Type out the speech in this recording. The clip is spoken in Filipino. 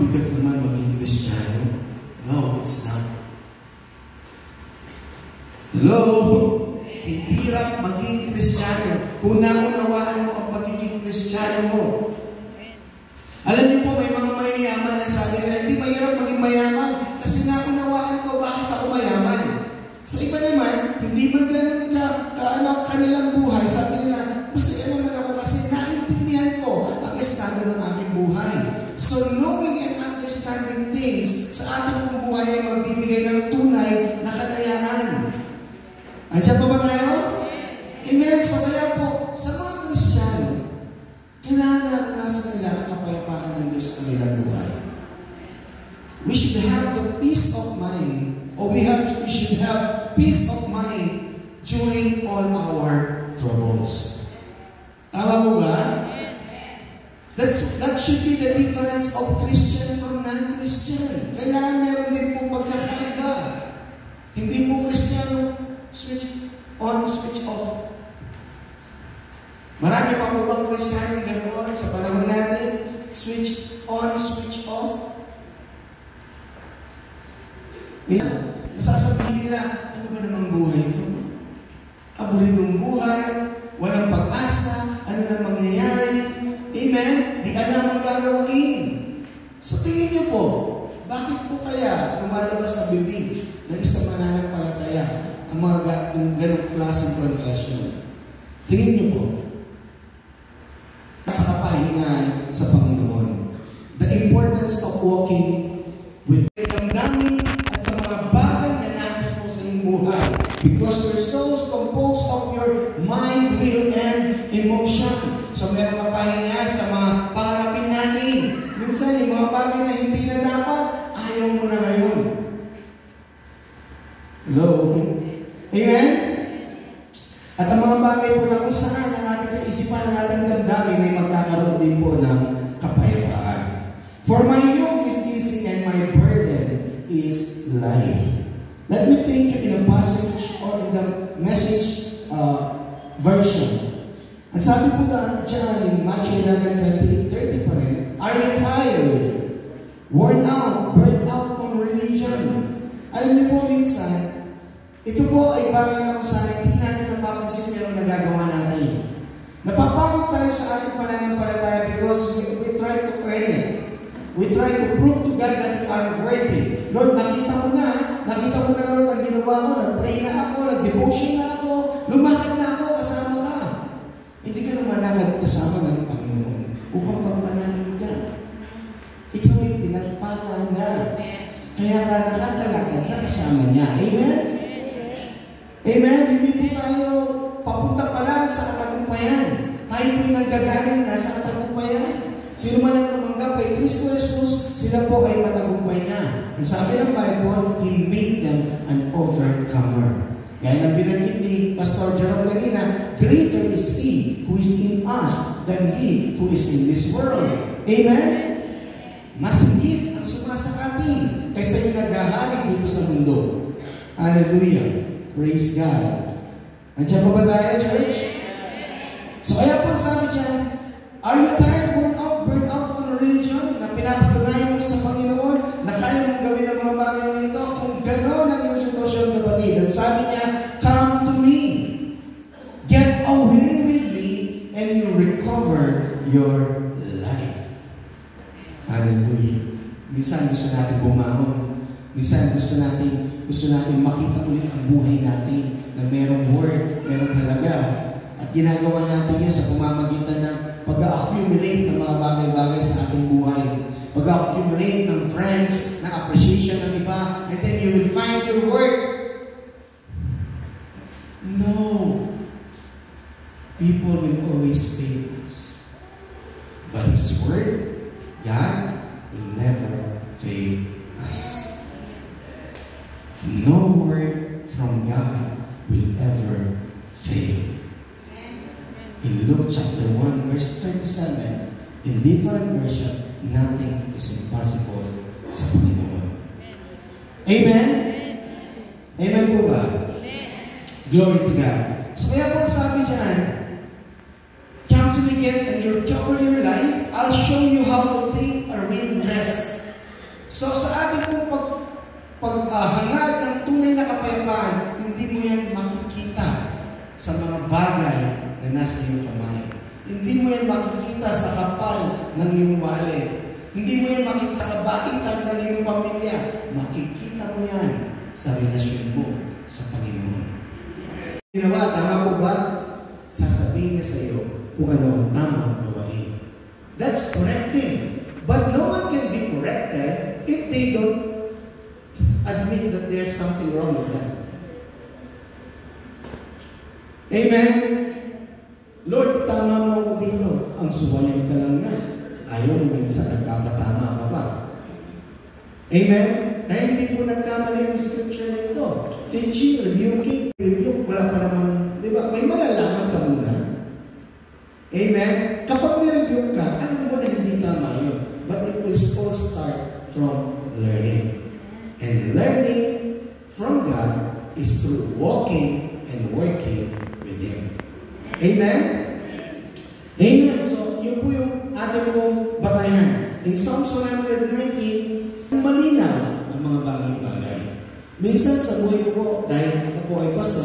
bigat naman maging Kristiyano. No, it's not. Hello? Hindi hirap maging Kristiyano kung naunawaan mo ang pagiging Kristiyano mo. Alam niyo po, may mga mayayaman na sabi nila, hindi mahirap maging mayaman kasi naunawaan ko bakit ako mayaman. So iba naman, hindi man ganun kanilang buhay. Sabi nila, masaya naman ako kasi naintindihan ko ang estado ng aking buhay. So knowing and understanding things sa ating buhay ay magbibigay ng tunay na kalayaan. Andiyan pa ba tayo? Amen. So kaya po, sa mga Kristiyano, kailangan nasa nila ang kapayapaan ng Diyos sa kanilang buhay. We should have the peace of mind, or we should have peace of mind during all our troubles. Tama mo ba? That should be the difference of Christian from non-Christian. Kailangan meron din po pagkakaiba. Hindi po Kristiyano switch on, switch off. Marami pa po bang Kristiyano ganoon sa panahon natin? Switch on, switch off. Nasasabihin nila, ano ba namang buhay ito? Aburidong buhay, walang pag-asa, ano nang mangyayari? Amen? Di alam ang gagawin. So tingin niyo po, bakit po kaya lumalabas sa bibig ng isang mananampalataya ang mga ganong klaseng confession? Tingin niyo po, sa kapahingan sa Panginoon. The importance of walking with damdamin at sa mga bagay na nais mo sa iyong buhay. Because your soul is composed of your mind, will, and emotion. So meron kapahingan sa mga pangarapin natin. Minsan, yung mga bagay na hindi na dapat, ayaw mo na ngayon. Hello? Amen? At ang mga bagay po na kung saan ang ating kaisipan, ang ating damdamin ay magkakaroon din po ng kapayapaan. For my yoke is easy and my burden is light. Let me take you in a passage or in the message version. Ang sabi po na dyan in Matthew 11:30 pa rin, are you tired, worn out, burnt out on religion? Alam niyo po minsan, ito po ay bagay na kung saan hindi natin napapansin pero nagagawa natin. Napapagod tayo sa ating pananampalataya because we try to earn it. We try to prove to God that we are worthy. Lord, nakita mo na Lord ang ginawa ko, nag-pray na ako, nag-devotion na ako, lumakad na ako, kasama ka. Hindi ka lumalakad kasama ng Panginoon upang pagpalanin ka. Ikaw ay pinagpala na. Kaya ka nakakalakad na kasama niya. Amen? Amen? Hindi po tayo papunta pa lang sa katagumpayan. Tayo po'y nanggagaling na sa katagumpayan. Sino man ang tumanggap kay Kristo Jesus, sila po ay matagumpay na. Ang sabi ng Bible, He made them an overcomer. Gaya ng binanggit ni Pastor Jerome kanina, greater is He who is in us than He who is in this world. Amen? Mas higit ang sumasakating kaysa yung naghahari dito sa mundo. Hallelujah. Praise God. Andiyan pa ba tayo, church? So kaya po sabi dyan, are you tired, burnt out on religion, na pinapatunayan mo sa Panginoon, na kaya mong gawin ang mga bagay na ito? Kung gano'n ang iyong sitwasyon, kapatid, at sabi niya, come to me, get away with me, and you recover your life. Hallelujah. Minsan gusto natin bumangon. Minsan gusto natin makita ulit ang buhay natin na merong word, merong halaga. At ginagawa natin yan sa pamamagitan ng pag-accumulate ng mga bagay-bagay sa ating buhay. Pag-accumulate ng friends, ng appreciation ng iba, and then you will find your work. No. People will always fail us. But His word, God, will never fail us. No word from God will ever fail. In Luke chapter 1, verse 37, in different version, nothing is impossible sa Panginoon. Amen? Amen po ba? Glory to God. So kaya po sabi dyan, come to me again and recover your life. I'll show you how to take a real rest nasa iyong kamay. Hindi mo yan makikita sa kapal ng iyong wallet. Hindi mo yan makikita sa baitan ng iyong pamilya. Makikita mo yan sa relasyon mo sa Panginoon. Ginawa, tama po ba? Sasabihin niya sa iyo kung ano ang tamang gawain. That's correcting. But no one can be corrected if they don't admit that there's something wrong with them. Amen? Lord, tama mo ako dito. Ang suwayan ka lang nga. Ayaw mo minsan nagkakatama ka pa. Amen? Kaya hindi po nagkamali ang scripture na ito. Teaching, rebuking, rebuke, wala pa naman, di ba? May malalaman ka muna. Amen? Kapag may rebuke ka, alam mo na hindi tama yun. But it will all start from learning. And learning from God is through walking and working with Him. Amen? Amen. So, yun po yung ating pong batayan. In Psalms 119, malinaw ang mga bagay-bagay. Minsan sa buhay ko po, dahil ako po ay pastor,